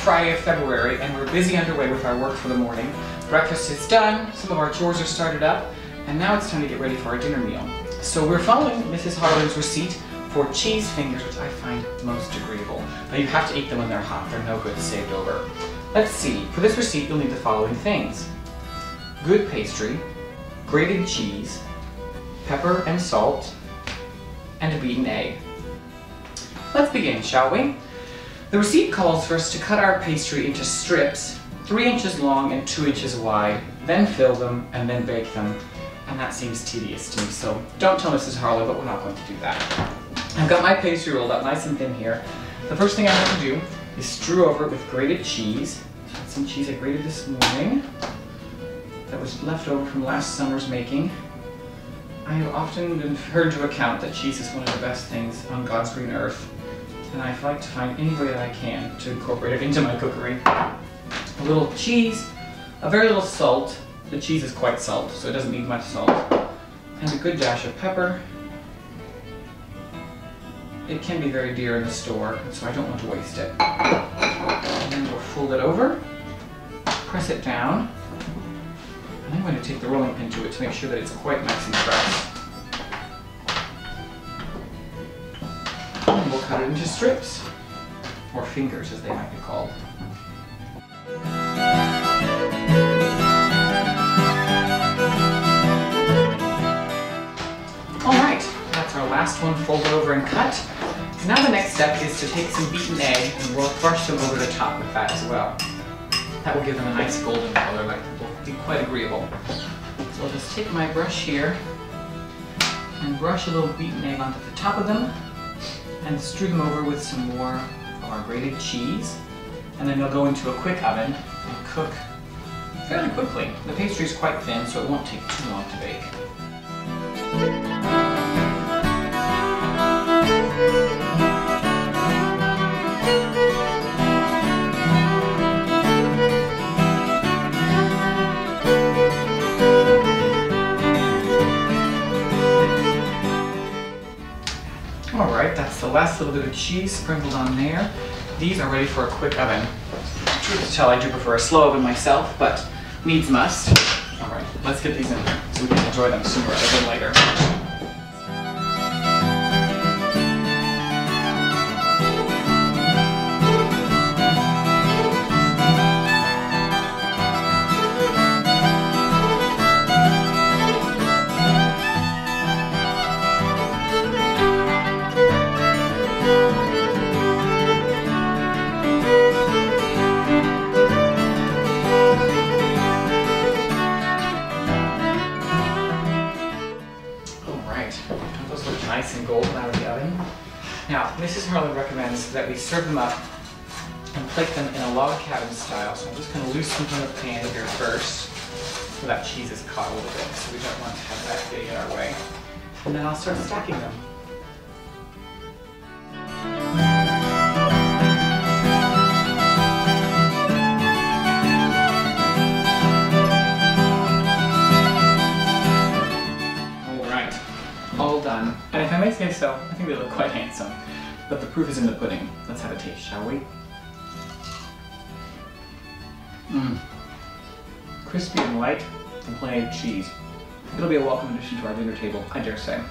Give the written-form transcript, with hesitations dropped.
Friday of February and we're busy underway with our work for the morning. Breakfast is done, some of our chores are started up, and now it's time to get ready for our dinner meal. So we're following Mrs. Harland's receipt for cheese fingers, which I find most agreeable. But you have to eat them when they're hot, they're no good saved over. Let's see, for this receipt you'll need the following things. Good pastry, grated cheese, pepper and salt, and a beaten egg. Let's begin, shall we? The receipt calls for us to cut our pastry into strips 3 inches long and 2 inches wide, then fill them and then bake them. And that seems tedious to me, so don't tell Mrs. Harland, but we're not going to do that. I've got my pastry rolled up nice and thin here. The first thing I have to do is strew over it with grated cheese. Some cheese I grated this morning that was left over from last summer's making. I have often been heard to account that cheese is one of the best things on God's green earth, and I like to find any way that I can to incorporate it into my cookery. A little cheese, a very little salt. The cheese is quite salt, so it doesn't need much salt. And a good dash of pepper. It can be very dear in the store, so I don't want to waste it. And then we'll fold it over, press it down, and I'm going to take the rolling pin to it to make sure that it's quite nice and pressed. And we'll cut it into strips, or fingers as they might be called. Alright, that's our last one folded over and cut. Now the next step is to take some beaten egg and we'll brush them over the top with that as well. That will give them a nice golden color that will be quite agreeable. So I'll just take my brush here and brush a little beaten egg onto the top of them and strew them over with some more of our grated cheese. And then they'll go into a quick oven and cook fairly quickly. The pastry is quite thin, so it won't take too long to bake. Alright, that's the last little bit of cheese sprinkled on there. These are ready for a quick oven. Truth to tell, I do prefer a slow oven myself, but needs must. Alright, let's get these in there so we can enjoy them sooner rather than later. Nice and golden out of the oven. Now, Mrs. Harland recommends that we serve them up and plate them in a log cabin style. So I'm just going to loosen the pan here first so that cheese is caught a little bit, so we don't want to have that getting in our way. And then I'll start stacking them. All done. And if I may say so, I think they look quite handsome. But the proof is in the pudding. Let's have a taste, shall we? Crispy and light and plenty of cheese. It'll be a welcome addition to our dinner table, I dare say.